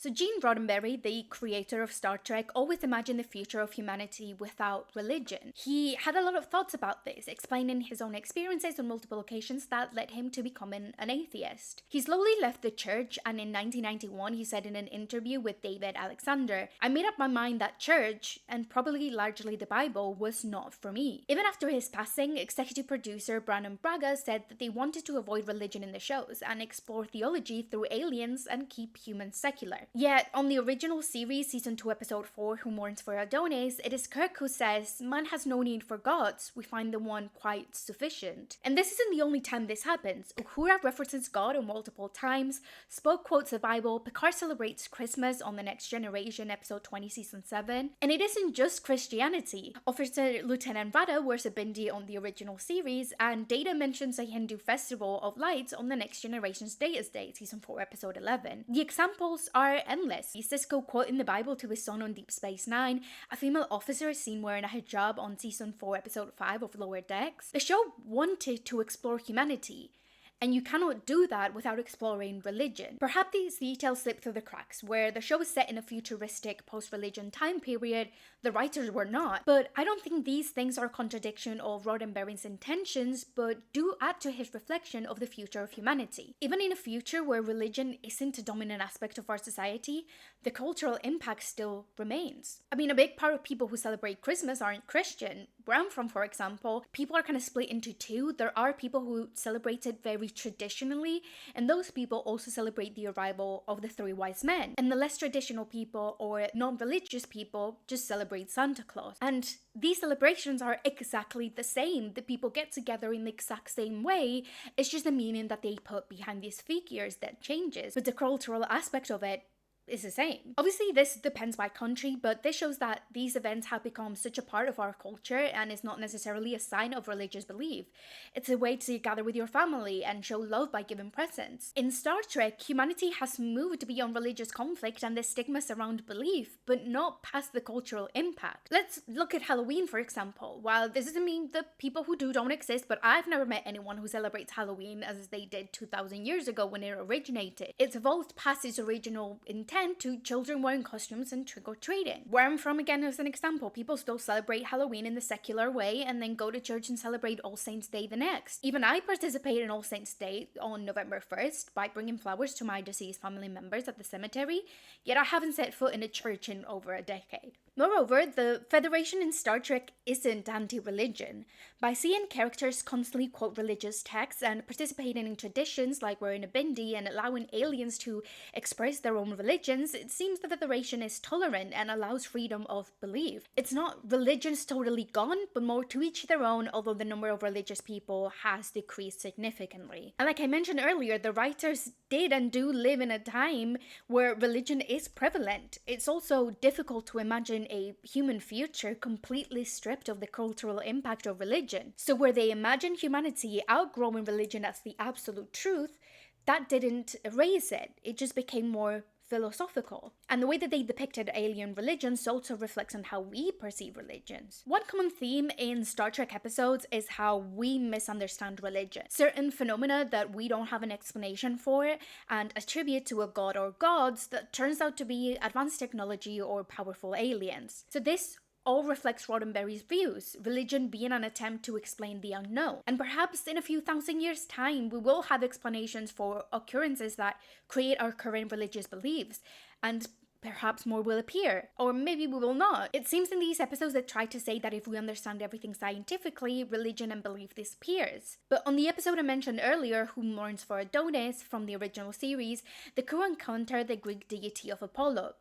So Gene Roddenberry, the creator of Star Trek, always imagined the future of humanity without religion. He had a lot of thoughts about this, explaining his own experiences on multiple occasions that led him to becoming an atheist. He slowly left the church, and in 1991 he said in an interview with David Alexander, "I made up my mind that church, and probably largely the Bible, was not for me." Even after his passing, executive producer Brannon Braga said that they wanted to avoid religion in the shows and explore theology through aliens and keep humans secular. Yet, on the original series, Season 2, Episode 4, Who Mourns for Adonis, it is Kirk who says, "Man has no need for gods, we find the one quite sufficient." And this isn't the only time this happens. Uhura references God on multiple times, Spock quotes the Bible, Picard celebrates Christmas on The Next Generation, Episode 20, Season 7. And it isn't just Christianity. Officer Lieutenant Rada wears a bindi on the original series, and Data mentions a Hindu festival of lights on The Next Generation's Data's Day, Season 4, Episode 11. The examples are endless. Cisco quoting the Bible to his son on Deep Space Nine, a female officer is seen wearing a hijab on Season 4, Episode 5 of Lower Decks. The show wanted to explore humanity, and you cannot do that without exploring religion. Perhaps these details slip through the cracks, where the show is set in a futuristic post-religion time period, the writers were not. But I don't think these things are a contradiction of Roddenberry's intentions, but do add to his reflection of the future of humanity. Even in a future where religion isn't a dominant aspect of our society, the cultural impact still remains. I mean, a big part of people who celebrate Christmas aren't Christian. Where I'm from, for example, people are kind of split into two. There are people who celebrate it very traditionally, and those people also celebrate the arrival of the three wise men. And the less traditional people or non-religious people just celebrate Santa Claus. And these celebrations are exactly the same. The people get together in the exact same way. It's just the meaning that they put behind these figures that changes. But the cultural aspect of it is the same. Obviously, this depends by country, but this shows that these events have become such a part of our culture and is not necessarily a sign of religious belief. It's a way to gather with your family and show love by giving presents. In Star Trek, humanity has moved beyond religious conflict and the stigmas around belief, but not past the cultural impact. Let's look at Halloween, for example. While this doesn't mean that people who do don't exist, but I've never met anyone who celebrates Halloween as they did 2,000 years ago when it originated. It's evolved past its original intent to children wearing costumes and trick-or-treating. Where I'm from, again, as an example, people still celebrate Halloween in the secular way and then go to church and celebrate All Saints' Day the next. Even I participate in All Saints' Day on November 1st by bringing flowers to my deceased family members at the cemetery, yet I haven't set foot in a church in over a decade. Moreover, the Federation in Star Trek isn't anti-religion. By seeing characters constantly quote religious texts and participating in traditions like wearing a bindi and allowing aliens to express their own religions, it seems the Federation is tolerant and allows freedom of belief. It's not religion's totally gone, but more to each their own, although the number of religious people has decreased significantly. And like I mentioned earlier, the writers did and do live in a time where religion is prevalent. It's also difficult to imagine a human future completely stripped of the cultural impact of religion. So where they imagine humanity outgrowing religion as the absolute truth, that didn't erase it. It just became more philosophical. And the way that they depicted alien religions also reflects on how we perceive religions. One common theme in Star Trek episodes is how we misunderstand religion. Certain phenomena that we don't have an explanation for and attribute to a god or gods that turns out to be advanced technology or powerful aliens. So this all reflects Roddenberry's views, religion being an attempt to explain the unknown. And perhaps in a few thousand years' time, we will have explanations for occurrences that create our current religious beliefs, and perhaps more will appear, or maybe we will not. It seems in these episodes that try to say that if we understand everything scientifically, religion and belief disappears. But on the episode I mentioned earlier, Who Mourns for Adonis, from the original series, the crew encounter the Greek deity of Apollo.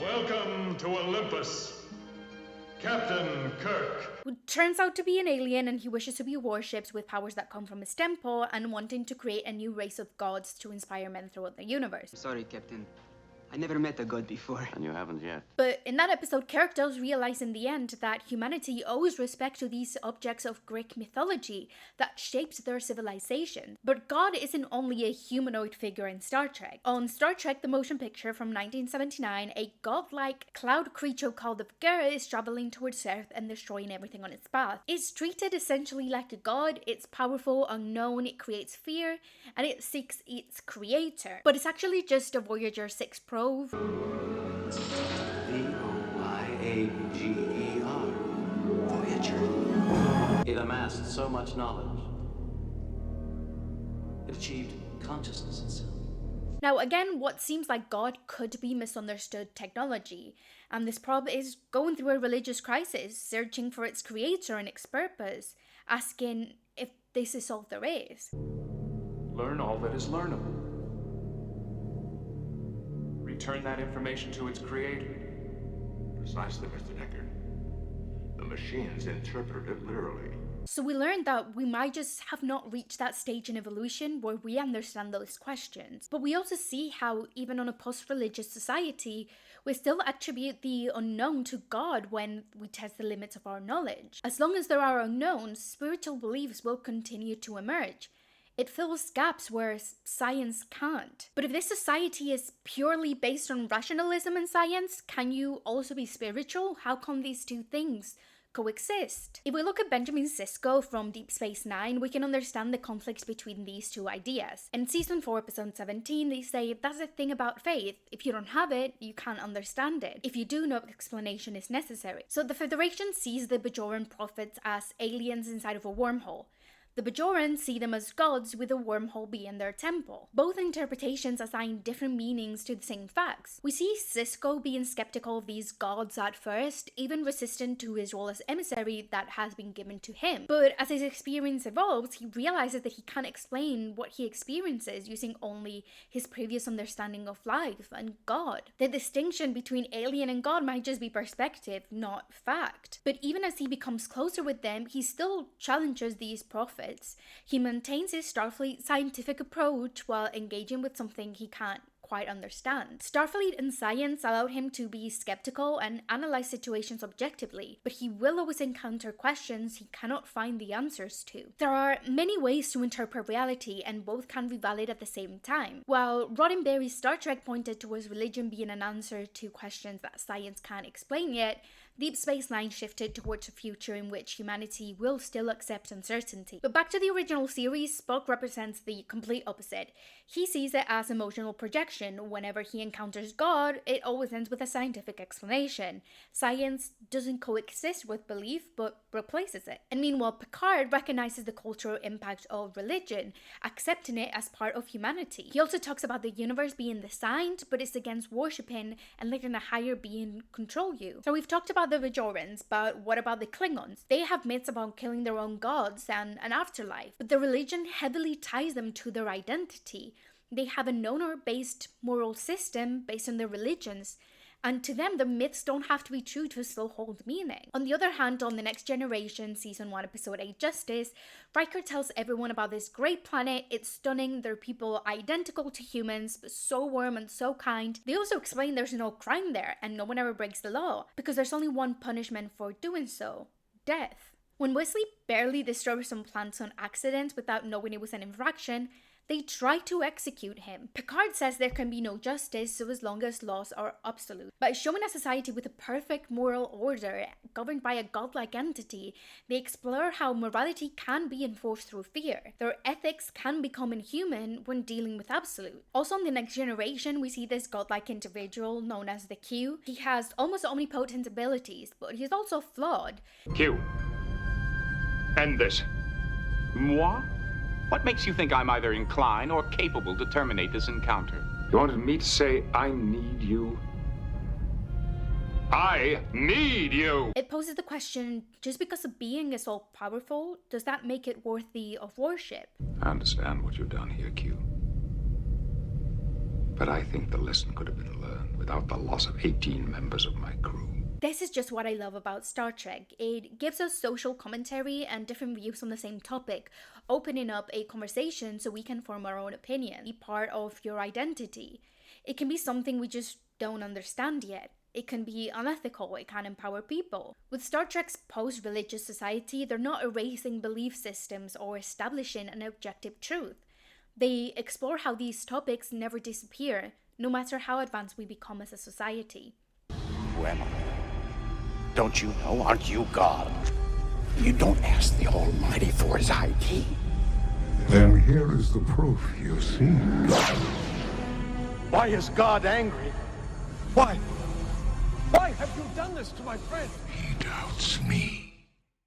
Welcome to Olympus, Captain Kirk. Who turns out to be an alien, and he wishes to be worshipped with powers that come from his temple and wanting to create a new race of gods to inspire men throughout the universe. Sorry, Captain. I never met a god before. And you haven't yet. But in that episode, Kirk does realize in the end that humanity owes respect to these objects of Greek mythology that shaped their civilization. But God isn't only a humanoid figure in Star Trek. On Star Trek, the motion picture from 1979, a godlike cloud creature called the Gera is traveling towards Earth and destroying everything on its path. It's treated essentially like a god. It's powerful, unknown, it creates fear, and it seeks its creator. But it's actually just a Voyager 6 probe drove. Voyager. Voyager. It amassed so much knowledge. It achieved consciousness itself. Now, again, what seems like God could be misunderstood technology, and this probe is going through a religious crisis, searching for its creator and its purpose, asking if this is all there is. Learn all that is learnable. Return that information to its creator. Precisely, Mr. Deckard. The machines interpret it literally. So we learned that we might just have not reached that stage in evolution where we understand those questions. But we also see how, even on a post-religious society, we still attribute the unknown to God when we test the limits of our knowledge. As long as there are unknowns, spiritual beliefs will continue to emerge. It fills gaps where science can't. But if this society is purely based on rationalism and science, can you also be spiritual? How come these two things coexist? If we look at Benjamin Sisko from Deep Space Nine, we can understand the conflicts between these two ideas. In Season 4, Episode 17, they say, that's the thing about faith. If you don't have it, you can't understand it. If you do, no explanation is necessary. So the Federation sees the Bajoran prophets as aliens inside of a wormhole. The Bajorans see them as gods, with a wormhole being their temple. Both interpretations assign different meanings to the same facts. We see Sisko being skeptical of these gods at first, even resistant to his role as emissary that has been given to him. But as his experience evolves, he realizes that he can't explain what he experiences using only his previous understanding of life and God. The distinction between alien and God might just be perspective, not fact. But even as he becomes closer with them, he still challenges these prophets. He maintains his Starfleet scientific approach while engaging with something he can't quite understand. Starfleet and science allowed him to be skeptical and analyze situations objectively, but he will always encounter questions he cannot find the answers to. There are many ways to interpret reality, and both can be valid at the same time. While Roddenberry's Star Trek pointed towards religion being an answer to questions that science can't explain yet, Deep Space Nine shifted towards a future in which humanity will still accept uncertainty. But back to the original series, Spock represents the complete opposite. He sees it as emotional projection. Whenever he encounters God, it always ends with a scientific explanation. Science doesn't coexist with belief, but replaces it. And meanwhile, Picard recognizes the cultural impact of religion, accepting it as part of humanity. He also talks about the universe being designed, but it's against worshipping and letting a higher being control you. So we've talked about the Bajorans, but what about the Klingons? They have myths about killing their own gods and an afterlife, but the religion heavily ties them to their identity. They have a known-based moral system based on their religions, and to them, the myths don't have to be true to still hold meaning. On the other hand, on The Next Generation, Season 1, Episode 8, Justice, Riker tells everyone about this great planet. It's stunning. There are people identical to humans, but so warm and so kind. They also explain there's no crime there, and no one ever breaks the law, because there's only one punishment for doing so: death. When Wesley barely disturbs some plants on accident without knowing it was an infraction, they try to execute him. Picard says there can be no justice so as long as laws are absolute. By showing a society with a perfect moral order governed by a godlike entity, they explore how morality can be enforced through fear. Their ethics can become inhuman when dealing with absolute. Also in The Next Generation, we see this godlike individual known as the Q. He has almost omnipotent abilities, but he's also flawed. Q. End this. Moi? What makes you think I'm either inclined or capable to terminate this encounter? You wanted me to say I need you? I need you! It poses the question, just because a being is all powerful, does that make it worthy of worship? I understand what you've done here, Q. But I think the lesson could have been learned without the loss of 18 members of my crew. This is just what I love about Star Trek. It gives us social commentary and different views on the same topic, opening up a conversation so we can form our own opinion, be part of your identity. It can be something we just don't understand yet. It can be unethical, it can empower people. With Star Trek's post-religious society, they're not erasing belief systems or establishing an objective truth. They explore how these topics never disappear, no matter how advanced we become as a society. Who am I? Don't you know? Aren't you God? You don't ask the Almighty for his ID. Then here is the proof you see. Why is God angry? Why? Why have you done this to my friend? He died.